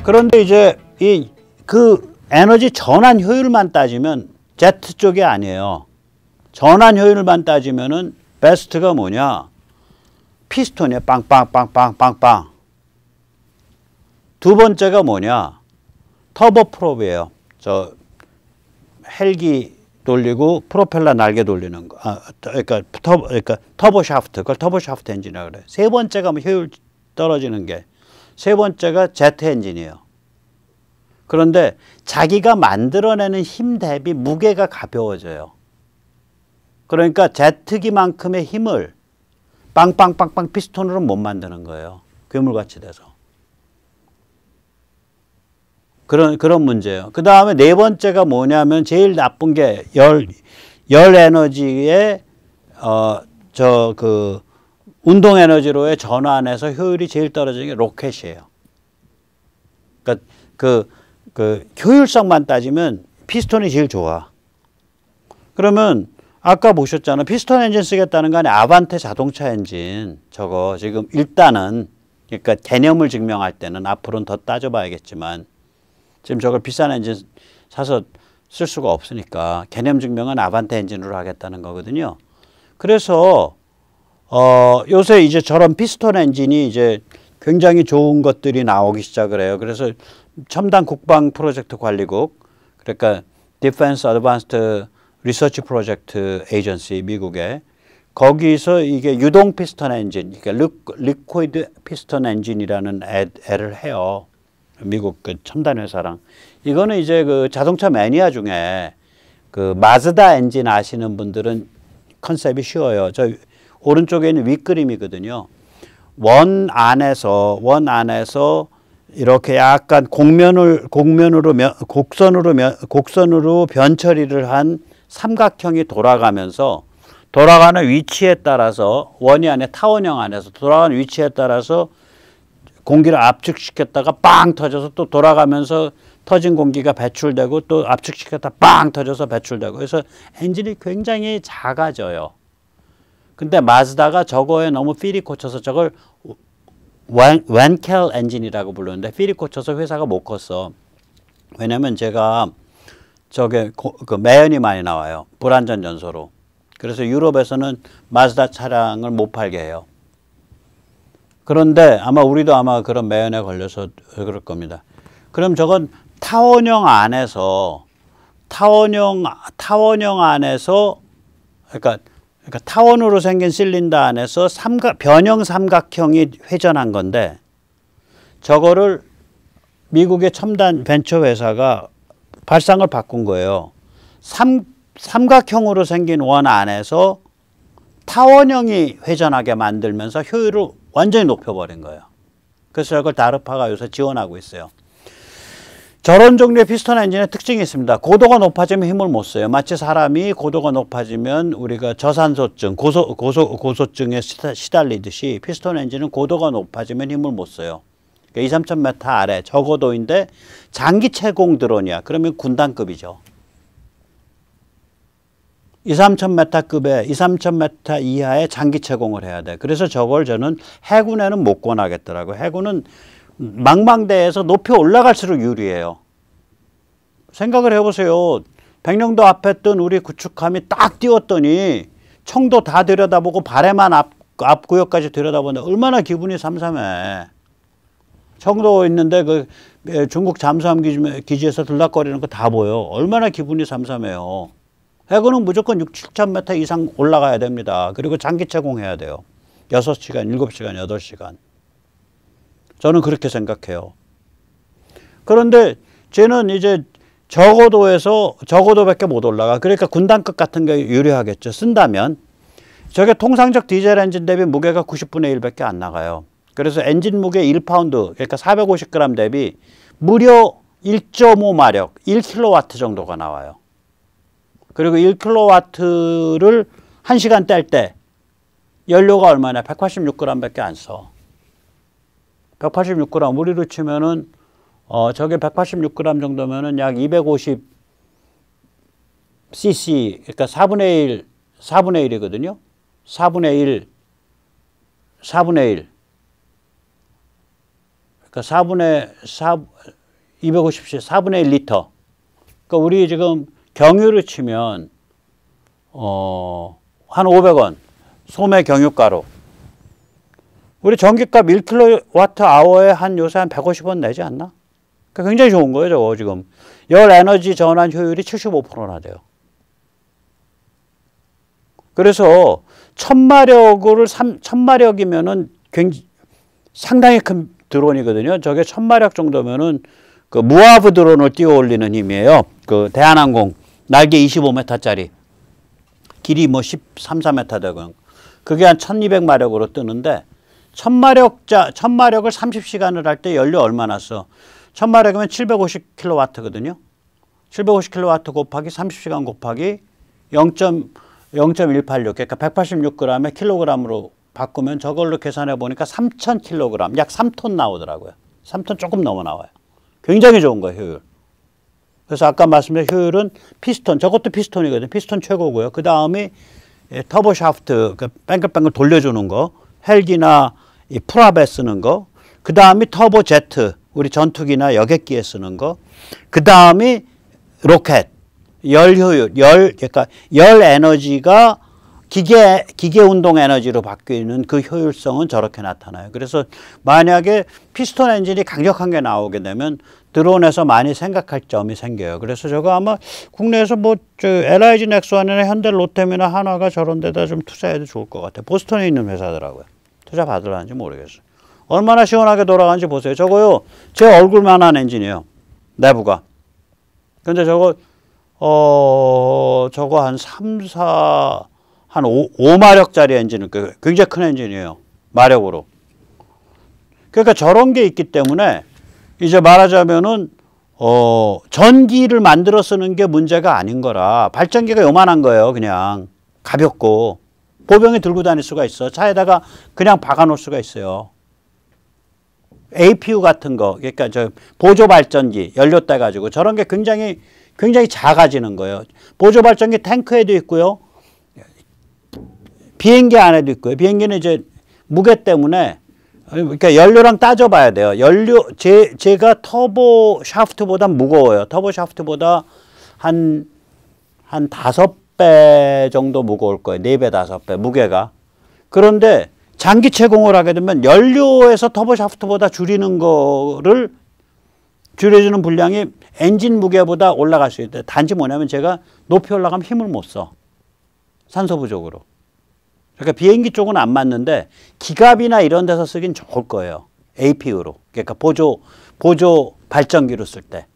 그런데 이제 그 에너지 전환 효율만 따지면 Z 쪽이 아니에요. 전환 효율만 따지면은 베스트가 뭐냐? 피스톤이에요. 빵빵빵빵빵빵. 두 번째가 뭐냐? 터보프롭이에요. 저 헬기 돌리고 프로펠러 날개 돌리는 거. 그러니까 터보 샤프트. 그걸 터보 샤프트 엔진이라고 그래요. 세 번째가 뭐 효율 떨어지는 게. 세 번째가 제트 엔진이에요. 그런데 자기가 만들어내는 힘 대비 무게가 가벼워져요. 그러니까 제트기만큼의 힘을 빵빵빵빵 피스톤으로 못 만드는 거예요. 괴물같이 돼서. 그런 문제예요. 그 다음에 네 번째가 뭐냐면 제일 나쁜 게 열 에너지의 운동 에너지로의 전환에서 효율이 제일 떨어지는 게 로켓이에요. 그러니까 그 효율성만 따지면 피스톤이 제일 좋아. 그러면 아까 보셨잖아. 피스톤 엔진 쓰겠다는 거 아니야. 아반떼 자동차 엔진. 저거 지금 일단은 그러니까 개념을 증명할 때는 앞으로는 더 따져봐야겠지만 지금 저걸 비싼 엔진 사서 쓸 수가 없으니까 개념 증명은 아반떼 엔진으로 하겠다는 거거든요. 그래서 요새 이제 저런 피스톤 엔진이 이제 굉장히 좋은 것들이 나오기 시작을 해요. 그래서 첨단 국방 프로젝트 관리국, 그러니까 Defense Advanced Research Project Agency 미국에 거기서 이게 유동 피스톤 엔진, 그러니까 리퀴드 피스톤 엔진이라는 애를 해요. 미국 그 첨단 회사랑. 이거는 이제 그 자동차 매니아 중에 그 마즈다 엔진 아시는 분들은 컨셉이 쉬워요. 저 오른쪽에 있는 윗그림이거든요. 원 안에서 이렇게 약간 곡선으로 변처리를 한 삼각형이 돌아가는 위치에 따라서 원이 안에 타원형 안에서 돌아가는 위치에 따라서 공기를 압축시켰다가 빵 터져서 또 돌아가면서 터진 공기가 배출되고 또 압축시켰다 빵 터져서 배출되고 그래서 엔진이 굉장히 작아져요. 근데 마즈다가 저거에 너무 필이 꽂혀서 저걸 웬켈 엔진이라고 부르는데 필이 꽂혀서 회사가 못 컸어. 왜냐면 제가 저게 그 매연이 많이 나와요. 불안전 연소로. 그래서 유럽에서는 마즈다 차량을 못 팔게 해요. 그런데 우리도 아마 그런 매연에 걸려서 그럴 겁니다. 그럼 저건 타원형 안에서 그러니까 타원으로 생긴 실린더 안에서 변형 삼각형이 회전한 건데 저거를 미국의 첨단 벤처 회사가 발상을 바꾼 거예요. 삼각형으로 생긴 원 안에서 타원형이 회전하게 만들면서 효율을 완전히 높여버린 거예요. 그래서 이걸 다르파가 요새 지원하고 있어요. 저런 종류의 피스톤 엔진의 특징이 있습니다. 고도가 높아지면 힘을 못 써요. 마치 사람이 고도가 높아지면 우리가 저산소증, 고소증에 시달리듯이 피스톤 엔진은 고도가 높아지면 힘을 못 써요. 그러니까 2-3,000m 아래 저고도인데 장기 채공 드론이야. 그러면 군단급이죠. 2-3,000m 이하의 장기 채공을 해야 돼. 그래서 저걸 저는 해군에는 못 권하겠더라고요. 해군은 망망대해에서 높이 올라갈수록 유리해요. 생각을 해보세요. 백령도 앞에 뜬 우리 구축함이 딱 띄웠더니 청도 다 들여다보고 발해만 앞 구역까지 들여다보는데 얼마나 기분이 삼삼해. 청도 있는데 그 중국 잠수함 기지에서 들락거리는 거 다 보여. 얼마나 기분이 삼삼해요. 해군은 무조건 6-7,000m 이상 올라가야 됩니다. 그리고 장기 채공해야 돼요. 6시간, 7시간, 8시간. 저는 그렇게 생각해요. 그런데 쟤는 이제 저고도밖에 못 올라가. 그러니까 군단급 같은 게 유리하겠죠. 쓴다면. 저게 통상적 디젤 엔진 대비 무게가 90분의 1밖에 안 나가요. 그래서 엔진 무게 1파운드, 그러니까 450g 대비 무려 1.5마력, 1kW 정도가 나와요. 그리고 1kW를 1시간 뗄 때 연료가 얼마냐? 186g밖에 안 써. 186g 우리로 치면은 저게 186g 정도면은 약 250cc, 그러니까 4분의 1이거든요. 4분의 1. 그러니까 250cc, 4분의 1리터. 그러니까 우리 지금 경유를 치면, 한 500원. 소매 경유가로. 우리 전기값 1kWh에 한 요새 한 150원 내지 않나? 그러니까 굉장히 좋은 거예요, 저거 지금. 열 에너지 전환 효율이 75%나 돼요. 그래서 1000마력이면은 굉장히 상당히 큰 드론이거든요. 저게 1000마력 정도면은 그 무하브 드론을 띄워 올리는 힘이에요. 그 대한항공 날개 25m짜리 길이 13, 14m 되고 그게 한 1200마력으로 뜨는데 1000마력을 30시간을 할 때 연료 얼마나 써? 1000마력이면 750kW거든요. 750kW 곱하기 30시간 곱하기 0.186 그러니까 186g에 킬로그램으로 바꾸면 저걸로 계산해 보니까 3000kg 약 3톤 나오더라고요. 3톤 조금 넘어 나와요. 굉장히 좋은 거예요, 효율. 그래서 아까 말씀드린 효율은 피스톤, 저것도 피스톤이거든요. 피스톤 최고고요. 그 다음이 터보 샤프트, 그 뱅글뱅글 돌려주는 거, 헬기나 이 프랍에 쓰는 거, 그 다음이 터보 제트, 우리 전투기나 여객기에 쓰는 거, 그 다음이 로켓, 열 효율, 그러니까 열 에너지가 기계 운동 에너지로 바뀌는 그 효율성은 저렇게 나타나요. 그래서 만약에 피스톤 엔진이 강력한 게 나오게 되면 드론에서 많이 생각할 점이 생겨요. 그래서 저거 아마 국내에서 LIG 넥스원이나 현대 롯데미나 한화가 저런 데다 좀 투자해도 좋을 것 같아요. 보스턴에 있는 회사더라고요. 투자 받으려는지 모르겠어요. 얼마나 시원하게 돌아가는지 보세요. 저거요, 제 얼굴만한 엔진이에요. 내부가. 근데 저거 한 5마력짜리 엔진은 굉장히 큰 엔진이에요. 마력으로. 그러니까 저런 게 있기 때문에 이제 말하자면은 전기를 만들어 쓰는 게 문제가 아닌 거라. 발전기가 요만한 거예요. 그냥 가볍고 보병이 들고 다닐 수가 있어. 차에다가 그냥 박아 놓을 수가 있어요. APU 같은 거, 그러니까 저 보조 발전기 연료 떼 가지고 저런 게 굉장히 작아지는 거예요. 보조 발전기 탱크에도 있고요. 비행기 안에도 있고요. 비행기는 이제 무게 때문에 그러니까 연료랑 따져봐야 돼요. 제가 터보 샤프트보다 무거워요. 터보 샤프트보다 한 5배 정도 무거울 거예요. 4배, 5배 무게가. 그런데 장기 채공을 하게 되면 연료에서 터보 샤프트보다 줄여주는 분량이 엔진 무게보다 올라갈 수 있대요. 단지 뭐냐면 제가 높이 올라가면 힘을 못 써. 산소 부족으로. 그러니까 비행기 쪽은 안 맞는데 기갑이나 이런 데서 쓰긴 좋을 거예요. APU로. 그러니까 보조 발전기로 쓸 때.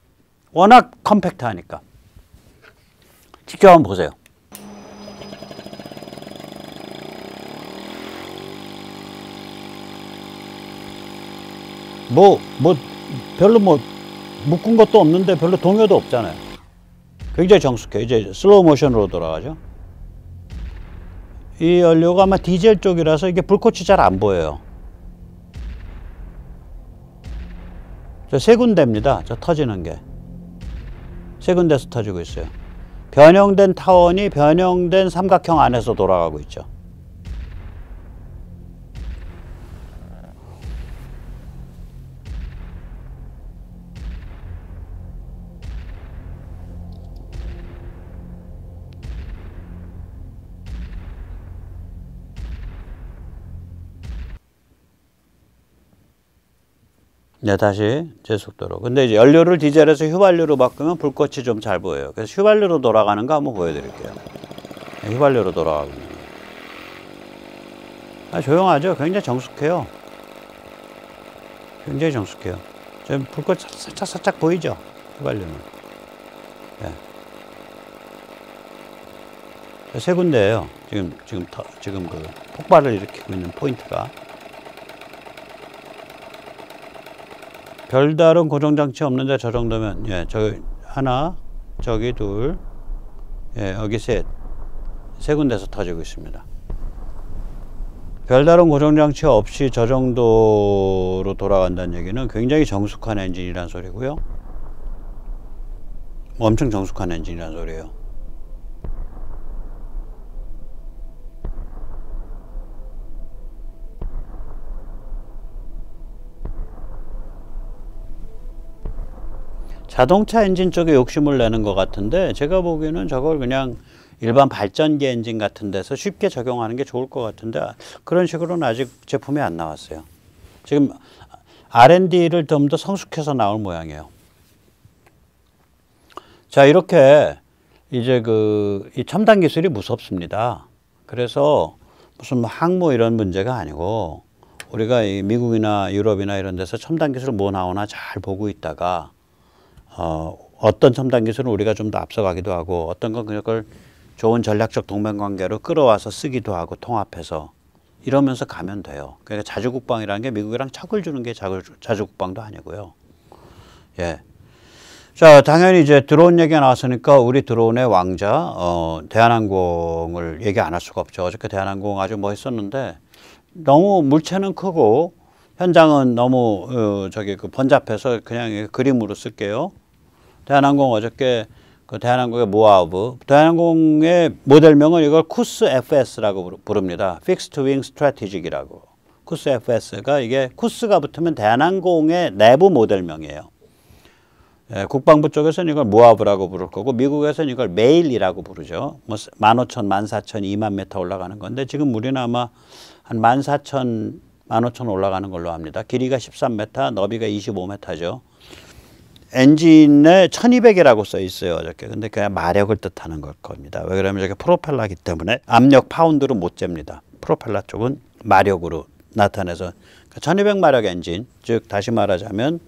워낙 컴팩트하니까. 직접 한번 보세요. 별로 묶은 것도 없는데 별로 동요도 없잖아요. 굉장히 정숙해요. 이제 슬로우 모션으로 돌아가죠. 이 연료가 아마 디젤 쪽이라서 이게 불꽃이 잘 안 보여요. 저 세 군데입니다. 저 터지는 게. 세 군데서 터지고 있어요. 변형된 타원이 변형된 삼각형 안에서 돌아가고 있죠. 네, 다시 제 속도로. 근데 이제 연료를 디젤에서 휘발유로 바꾸면 불꽃이 좀 잘 보여요. 그래서 휘발유로 돌아가는 거 한번 보여드릴게요. 네, 휘발유로 돌아가고 있는 거. 조용하죠? 굉장히 정숙해요. 굉장히 정숙해요. 지금 불꽃 살짝 보이죠? 휘발유는. 네. 세 군데예요. 지금 그 폭발을 일으키고 있는 포인트가. 별다른 고정장치 없는데 저 정도면, 예, 저기 하나, 저기 둘, 예, 여기 세 군데서 터지고 있습니다. 별다른 고정장치 없이 저 정도로 돌아간다는 얘기는 굉장히 정숙한 엔진이란 소리고요. 엄청 정숙한 엔진이란 소리예요. 자동차 엔진 쪽에 욕심을 내는 것 같은데 제가 보기에는 저걸 그냥 일반 발전기 엔진 같은 데서 쉽게 적용하는 게 좋을 것 같은데 그런 식으로는 아직 제품이 안 나왔어요. 지금 R&D를 좀 더 성숙해서 나올 모양이에요. 자, 이렇게 이제 이 첨단 기술이 무섭습니다. 그래서 무슨 항모 이런 문제가 아니고 우리가 이 미국이나 유럽이나 이런 데서 첨단 기술 뭐 나오나 잘 보고 있다가 어떤 첨단 기술은 우리가 좀 더 앞서가기도 하고 어떤 건 그걸 좋은 전략적 동맹 관계로 끌어와서 쓰기도 하고 통합해서 이러면서 가면 돼요. 그러니까 자주국방이라는 게 미국이랑 척을 주는 게 자주국방도 아니고요. 예. 자, 당연히 이제 드론 얘기가 나왔으니까 우리 드론의 왕자, 대한항공을 얘기 안 할 수가 없죠. 어저께 대한항공 아주 멋있었는데 너무 물체는 크고 현장은 너무 번잡해서 그냥 그림으로 쓸게요. 대한항공 어저께 대한항공의 모하브, 대한항공의 모델명은 이걸 쿠스 FS라고 부릅니다. Fixed Wing Strategic이라고. 쿠스 FS가 이게 쿠스가 붙으면 대한항공의 내부 모델명이에요. 예, 국방부 쪽에서는 이걸 모하브라고 부를 거고 미국에서는 이걸 메일이라고 부르죠. 뭐 15,000, 14,000, 20,000m 올라가는 건데 지금 우리는 아마 한 14,000, 15,000 올라가는 걸로 합니다. 길이가 13m, 너비가 25m죠. 엔진에 1200이라고 써 있어요. 어저께. 근데 그냥 마력을 뜻하는 걸 겁니다. 왜 그러면 저게 프로펠러이기 때문에 압력 파운드로 못 잽니다. 프로펠러 쪽은 마력으로 나타내서 1200마력 엔진, 즉 다시 말하자면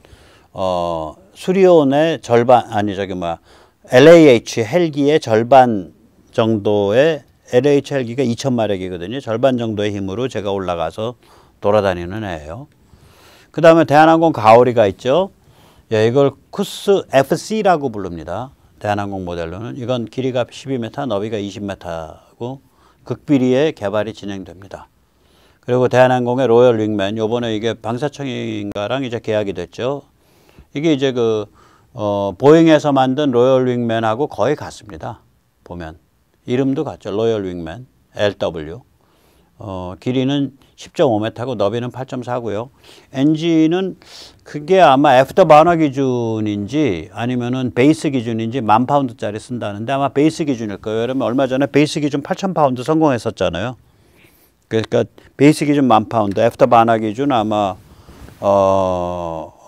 수리온의 절반 LAH 헬기의 절반 정도의 LAH 헬기가 2000마력이거든요. 절반 정도의 힘으로 제가 올라가서 돌아다니는 애예요. 그 다음에 대한항공 가오리가 있죠. 예, 이걸 쿠스 FC라고 부릅니다. 대한항공 모델로는. 이건 길이가 12m, 너비가 20m고 극비리에 개발이 진행됩니다. 그리고 대한항공의 로열 윙맨, 요번에 이게 방사청인가랑 이제 계약이 됐죠. 이게 이제 보잉에서 만든 로열 윙맨하고 거의 같습니다. 보면. 이름도 같죠. 로열 윙맨, LW. 길이는 10.5m고 너비는 8.4고요. 엔진은 그게 아마 애프터 버너 기준인지 아니면은 베이스 기준인지 10,000파운드짜리 쓴다는데 아마 베이스 기준일 거예요. 그러면 얼마 전에 베이스 기준 8,000파운드 성공했었잖아요. 그러니까 베이스 기준 10,000파운드, 애프터 버너 기준 아마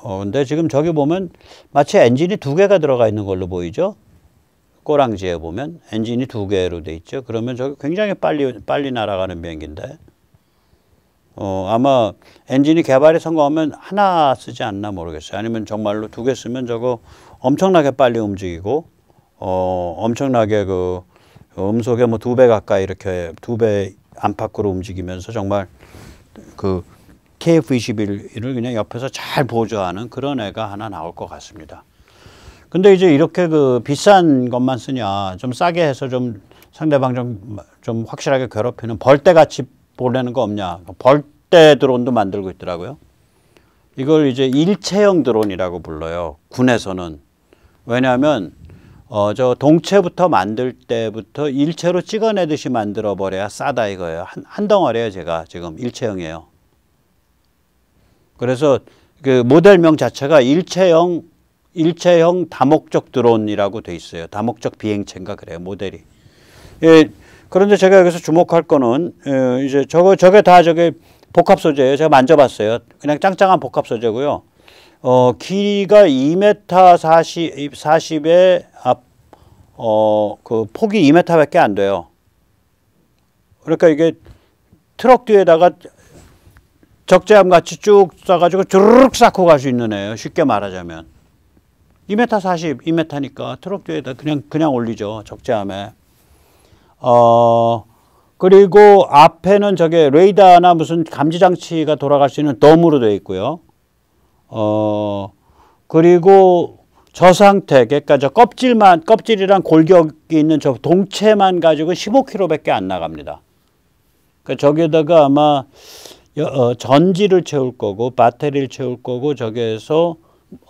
근데 지금 저기 보면 마치 엔진이 2개가 들어가 있는 걸로 보이죠. 꼬랑지에 보면 엔진이 2개로 돼 있죠. 그러면 저기 굉장히 빨리 날아가는 비행기인데 아마 엔진이 개발이 성공하면 하나 쓰지 않나 모르겠어요. 아니면 정말로 2개 쓰면 저거 엄청나게 빨리 움직이고 엄청나게 음속에 뭐 2배 가까이 이렇게 2배 안팎으로 움직이면서 정말 KF-21을 그냥 옆에서 잘 보조하는 그런 애가 하나 나올 것 같습니다. 근데 이제 이렇게 비싼 것만 쓰냐, 좀 싸게 해서 좀 상대방 좀 확실하게 괴롭히는 벌떼같이 보내는 거 없냐. 벌떼 드론도 만들고 있더라고요. 이걸 이제 일체형 드론이라고 불러요. 군에서는. 왜냐하면 저 동체부터 만들 때부터 일체로 찍어내듯이 만들어 버려야 싸다 이거예요. 한 덩어리예요. 제가 지금 일체형이에요. 그래서 그 모델명 자체가 일체형 다목적 드론이라고 돼 있어요. 다목적 비행체인가 그래요. 모델이. 예, 그런데 제가 여기서 주목할 거는 이제 저게 다 복합 소재예요. 제가 만져봤어요. 그냥 짱짱한 복합 소재고요. 길이가 2m 40에 그 폭이 2m밖에 안 돼요. 그러니까 이게 트럭 뒤에다가 적재함 같이 쭉 쏴가지고 주르륵 쌓고 갈 수 있는 애예요. 쉽게 말하자면. 2m 40, 2m니까 트럭 뒤에다 그냥 올리죠. 적재함에. 그리고 앞에는 저게 레이더나 무슨 감지 장치가 돌아갈 수 있는 덤으로 되어 있고요. 그리고 저 상태, 그러니까 저 껍질이랑 골격이 있는 저 동체만 가지고 15km밖에 안 나갑니다. 그러니까 저기에다가 아마 전지를 채울 거고 배터리를 채울 거고 저기에서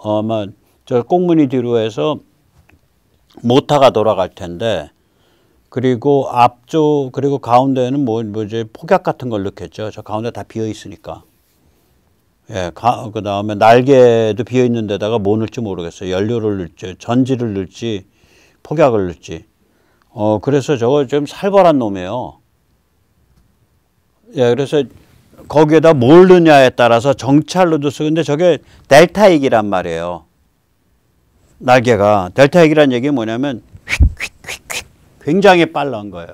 아마 저 꽁무니 뒤로 해서 모터가 돌아갈 텐데 그리고 앞쪽 그리고 가운데는 뭐지 폭약 같은 걸 넣겠죠. 저 가운데 다 비어 있으니까. 예, 그 다음에 날개도 비어 있는 데다가 뭐 넣을지 모르겠어요. 연료를 넣을지, 전지를 넣을지, 폭약을 넣을지. 그래서 저거 좀 살벌한 놈이에요. 예, 그래서 거기에다 뭘 넣냐에 따라서 정찰로도 쓰고, 근데 저게 델타익이란 말이에요. 날개가. 델타익이란 얘기는 뭐냐면, 휙휙휙휙 굉장히 빨라한 거예요.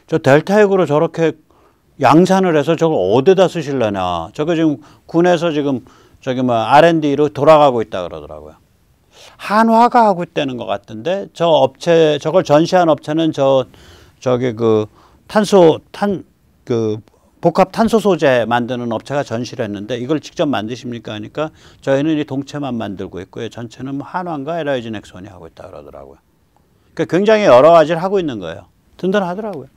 저 델타익으로 저렇게 양산을 해서 저걸 어디다 쓰실려나. 저거 지금 군에서 지금 저기 뭐 R&D로 돌아가고 있다 그러더라고요. 한화가 하고 있다는 것 같은데, 저 업체, 저걸 전시한 업체는 저기 그 복합 탄소 소재 만드는 업체가 전시를 했는데, 이걸 직접 만드십니까 하니까 저희는 이 동체만 만들고 있고요. 전체는 뭐 한화인가 LIG 넥슨이 하고 있다 그러더라고요. 그러니까 굉장히 여러 가지를 하고 있는 거예요. 든든하더라고요.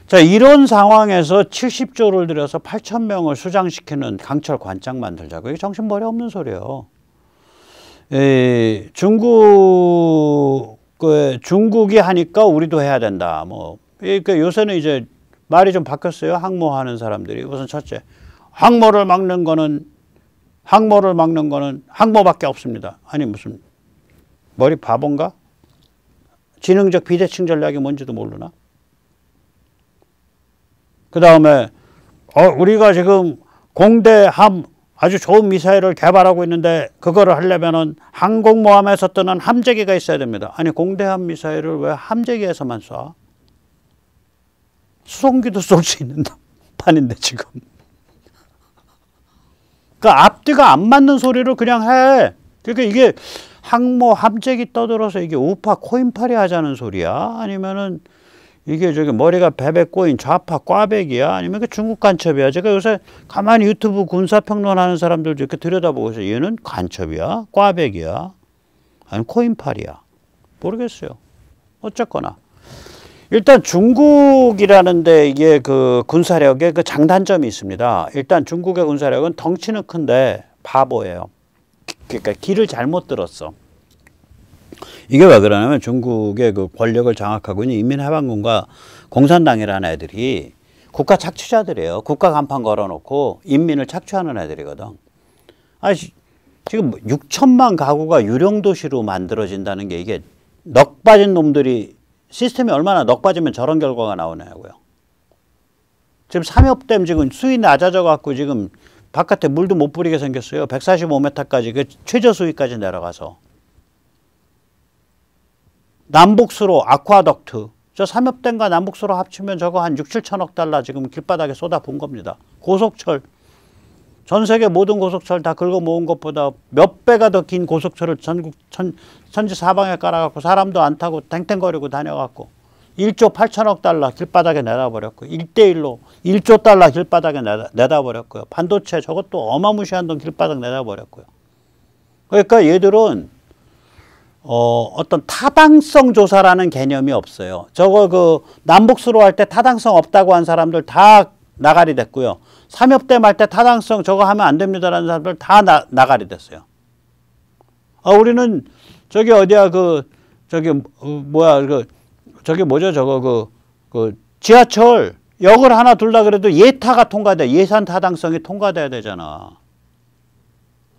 자, 이런 상황에서 70조를 들여서 8,000명을 수장시키는 강철 관장 만들자고. 이게 정신머리 없는 소리예요. 중국이 하니까 우리도 해야 된다. 뭐, 그러니까 요새는 이제 말이 좀 바뀌었어요. 항모하는 사람들이. 우선 첫째, 항모를 막는 거는 항모밖에 없습니다. 아니, 무슨, 머리 바본가? 지능적 비대칭 전략이 뭔지도 모르나? 그 다음에 우리가 지금 공대함 아주 좋은 미사일을 개발하고 있는데 그거를 하려면은 항공모함에서 뜨는 함재기가 있어야 됩니다. 아니, 공대함 미사일을 왜 함재기에서만 쏴? 수송기도 쏠 수 있는 판인데 지금. 그러니까 앞뒤가 안 맞는 소리를 그냥 해. 그러니까 이게 항모 함재기 떠들어서 이게 우파 코인팔이 하자는 소리야? 아니면은 이게 저기 머리가 베베 꼬인 좌파 꽈배기야? 아니면 그 중국 간첩이야? 제가 요새 가만히 유튜브 군사평론하는 사람들 이렇게 들여다보고 있어요. 얘는 간첩이야? 꽈배기야? 아니면 코인팔이야? 모르겠어요. 어쨌거나. 일단 중국이라는데 이게 그 군사력에 그 장단점이 있습니다. 일단 중국의 군사력은 덩치는 큰데 바보예요. 그러니까 길을 잘못 들었어. 이게 왜 그러냐면 중국의 그 권력을 장악하고 있는 인민해방군과 공산당이라는 애들이 국가 착취자들이에요. 국가 간판 걸어놓고 인민을 착취하는 애들이거든. 아니, 지금 6천만 가구가 유령도시로 만들어진다는 게 이게 넋 빠진 놈들이 시스템이 얼마나 넋 빠지면 저런 결과가 나오냐고요. 지금 삼엽댐 지금 수위 낮아져 갖고 지금 바깥에 물도 못 뿌리게 생겼어요. 145m까지 그 최저 수위까지 내려가서. 남북수로 아쿠아덕트, 저 삼엽댐과 남북수로 합치면 저거 한 6, 7천억 달러 지금 길바닥에 쏟아 부은 겁니다. 고속철, 전 세계 모든 고속철 다 긁어 모은 것보다 몇 배가 더 긴 고속철을 전국 천지 사방에 깔아갖고 사람도 안 타고 탱탱거리고 다녀갖고 1조 8천억 달러 길바닥에 내다버렸고 1대1로 1조 달러 길바닥에 내다버렸고요. 반도체 저것도 어마무시한 돈 길바닥 내다버렸고요. 그러니까 얘들은 어떤 타당성 조사라는 개념이 없어요. 저거 그 남북수로 할 때 타당성 없다고 한 사람들 다 나가리 됐고요. 삼엽댐 할 때 타당성 저거 하면 안 됩니다라는 사람들 다 나가리 됐어요. 우리는 저기 어디야 저기 뭐죠 저거 그 지하철 역을 하나 둘라 그래도 예타가 통과돼. 예산 타당성이 통과돼야 되잖아.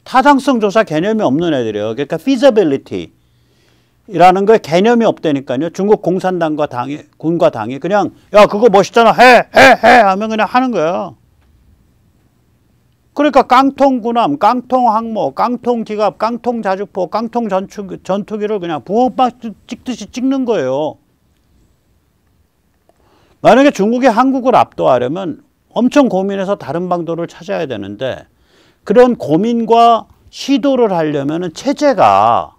타당성 조사 개념이 없는 애들이에요. 그러니까 feasibility 이라는 거에 개념이 없다니까요. 중국 공산당과 군과 당이 그냥 야 그거 멋있잖아 해 하면 그냥 하는 거야. 그러니까 깡통군함, 깡통항모, 깡통기갑, 깡통자주포, 깡통전투기를 그냥 붕어빵 찍듯이 찍는 거예요. 만약에 중국이 한국을 압도하려면 엄청 고민해서 다른 방도를 찾아야 되는데 그런 고민과 시도를 하려면 체제가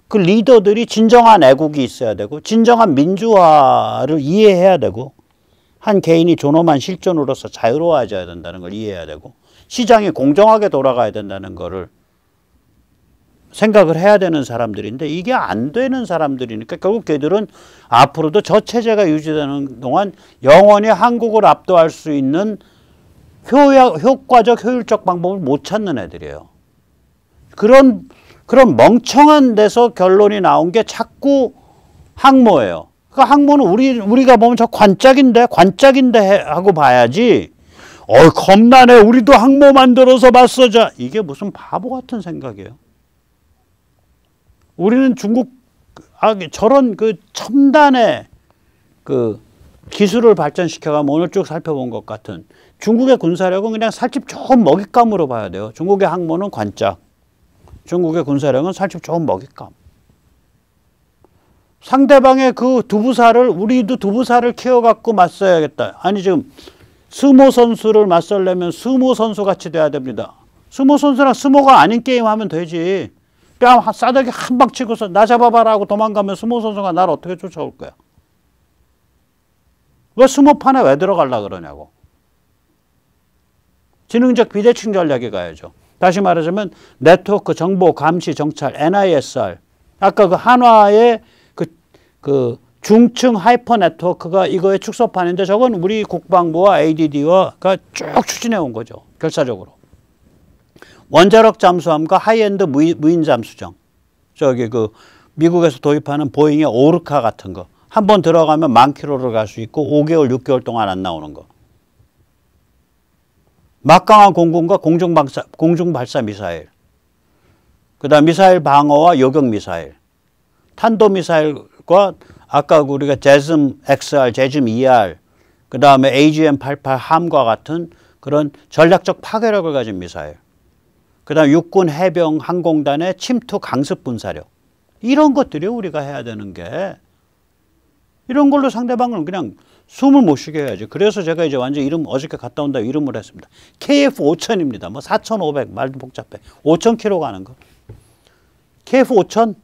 그 리더들이 진정한 애국이 있어야 되고 진정한 민주화를 이해해야 되고 한 개인이 존엄한 실존으로서 자유로워져야 된다는 걸 이해해야 되고 시장이 공정하게 돌아가야 된다는 거를 생각을 해야 되는 사람들인데 이게 안 되는 사람들이니까 결국 걔들은 앞으로도 저 체제가 유지되는 동안 영원히 한국을 압도할 수 있는 효과적 효율적 방법을 못 찾는 애들이에요. 그런 멍청한 데서 결론이 나온 게 자꾸 항모예요. 그 항모는 우리가 보면 저 관짝인데 하고 봐야지 겁나네. 우리도 항모 만들어서 맞서자. 이게 무슨 바보 같은 생각이에요. 우리는 중국 저런 그 첨단의 그 기술을 발전시켜가면 오늘 쭉 살펴본 것 같은 중국의 군사력은 그냥 살집 좋은 먹잇감으로 봐야 돼요. 중국의 항모는 관짝. 중국의 군사력은 살집 좋은 먹잇감. 상대방의 그 두부살을 우리도 두부살을 키워갖고 맞서야겠다. 아니 지금 스모 선수를 맞서려면 스모 선수 같이 돼야 됩니다. 스모 선수랑 스모가 아닌 게임 하면 되지. 뺨 싸대기 한 방 치고서 나 잡아봐라 하고 도망가면 스모 선수가 나를 어떻게 쫓아올 거야. 왜 스모판에 왜 들어가려고 그러냐고. 지능적 비대칭 전략에 가야죠. 다시 말하자면 네트워크, 정보, 감시, 정찰, NISR. 아까 그 한화의 그 중층 하이퍼 네트워크가 이거의 축소판인데 저건 우리 국방부와 ADD가 쭉 추진해 온 거죠. 결사적으로. 원자력 잠수함과 하이엔드 무인 잠수정. 저기 그 미국에서 도입하는 보잉의 오르카 같은 거. 한 번 들어가면 10,000km를 갈 수 있고 5개월, 6개월 동안 안 나오는 거. 막강한 공군과 공중발사 미사일. 그 다음 미사일 방어와 요격 미사일. 탄도미사일과 아까 우리가 제즘 XR, 제즘 ER, 그 다음에 AGM-88 함과 같은 그런 전략적 파괴력을 가진 미사일. 그 다음 육군, 해병, 항공단의 침투 강습 분사력. 이런 것들이 우리가 해야 되는 게 이런 걸로 상대방을 그냥 숨을 못 쉬게 해야지. 그래서 제가 이제 완전 이름 어저께 갔다 온다 이름을 했습니다. KF-5000입니다. 뭐 4,500 말도 복잡해. 5,000km 가는 거. KF-5000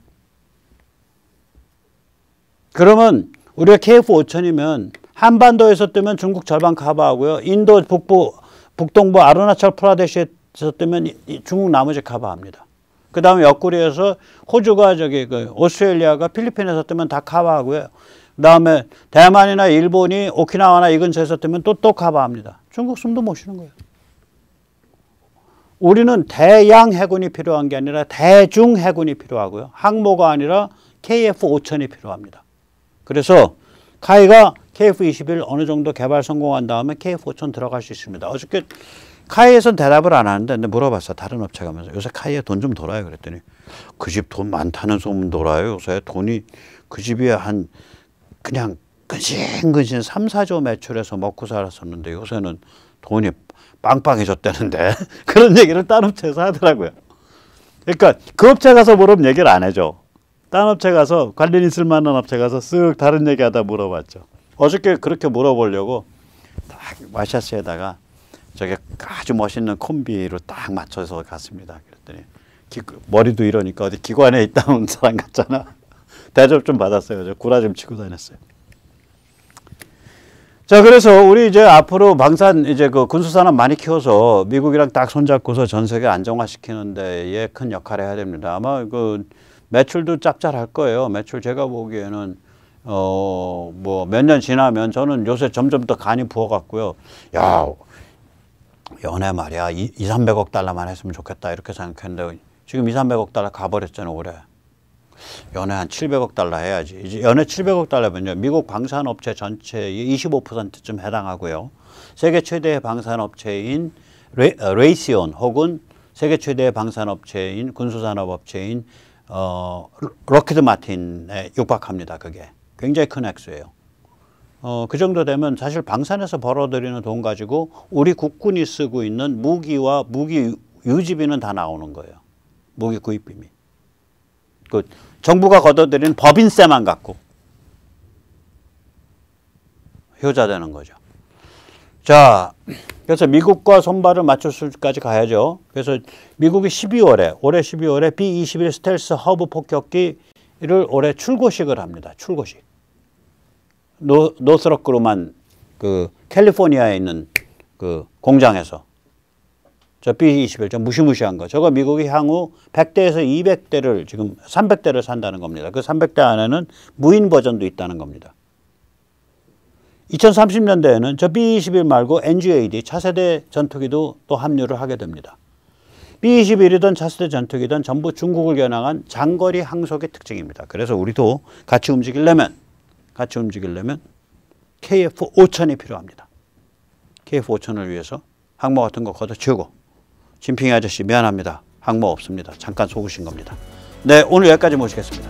그러면 우리가 KF-5000이면 한반도에서 뜨면 중국 절반 커버하고요. 인도 북동부 아르나찰 프라데시에서 뜨면 중국 나머지 커버합니다. 그 다음에 옆구리에서 호주가 오스트레일리아가 필리핀에서 뜨면 다 커버하고요. 그 다음에 대만이나 일본이 오키나와나 이 근처에서 뜨면 또 커버합니다. 중국 숨도 못 쉬는 거예요. 우리는 대양 해군이 필요한 게 아니라 대중 해군이 필요하고요. 항모가 아니라 KF-5000이 필요합니다. 그래서 카이가 KF-21 어느 정도 개발 성공한 다음에 KF-5000 들어갈 수 있습니다. 어저께 카이에서는 대답을 안 하는데 근데 물어봤어. 다른 업체 가면서. 요새 카이에 돈 좀 돌아요. 그랬더니 그 집 돈 많다는 소문 돌아요. 요새 돈이 그 집이 한 그냥 근신근신 3, 4조 매출해서 먹고 살았었는데 요새는 돈이 빵빵해졌다는데 그런 얘기를 딴 업체에서 하더라고요. 그러니까 그 업체 가서 물으면 얘기를 안 해줘. 딴 업체 가서 관련 있을 만한 업체 가서 쓱 다른 얘기하다 물어봤죠. 어저께 그렇게 물어보려고 딱 와샤스에다가 저게 아주 멋있는 콤비로 딱 맞춰서 갔습니다. 그랬더니 머리도 이러니까 어디 기관에 있다 온 사람 같잖아. 대접 좀 받았어요. 저 구라 좀 치고 다녔어요. 자, 그래서 우리 이제 앞으로 방산 이제 그 군수산업 많이 키워서 미국이랑 딱 손잡고서 전 세계 안정화시키는 데에 큰 역할을 해야 됩니다. 아마 그 매출도 짭짤할 거예요. 매출 제가 보기에는 뭐 몇 년 지나면 저는 요새 점점 더 간이 부어갖고요. 야, 연애 말이야 200~300억 달러만 했으면 좋겠다 이렇게 생각했는데 지금 200~300억 달러 가버렸잖아요. 올해. 연애 한 700억 달러 해야지. 이제 연애 700억 달러면요. 미국 방산업체 전체의 25%쯤 해당하고요. 세계 최대의 방산업체인 레이시온 혹은 세계 최대의 방산업체인 군수산업업체인 록히드 마틴에 육박합니다. 그게 굉장히 큰 액수예요. 그 정도 되면 사실 방산에서 벌어들이는 돈 가지고 우리 국군이 쓰고 있는 무기와 무기 유지비는 다 나오는 거예요. 무기 구입비미. 그 정부가 걷어들이는 법인세만 갖고 효자되는 거죠. 자, 그래서 미국과 손발을 맞출 수까지 가야죠. 그래서 미국이 올해 12월에 B-21 스텔스 허브 폭격기를 올해 출고식을 합니다. 출고식. 노스럽 그루만 그 캘리포니아에 있는 그 공장에서 저 B-21 저 무시무시한 거. 저거 미국이 향후 100대에서 200대를 지금 300대를 산다는 겁니다. 그 300대 안에는 무인 버전도 있다는 겁니다. 2030년대에는 저 B-21 말고 NGAD 차세대 전투기도 또 합류를 하게 됩니다. B-21이든 차세대 전투기든 전부 중국을 겨냥한 장거리 항속의 특징입니다. 그래서 우리도 같이 움직이려면 KF-5000이 필요합니다. KF-5000을 위해서 항모 같은 거 걷어치우고. 진핑이 아저씨 미안합니다. 항모 없습니다. 잠깐 속으신 겁니다. 네, 오늘 여기까지 모시겠습니다.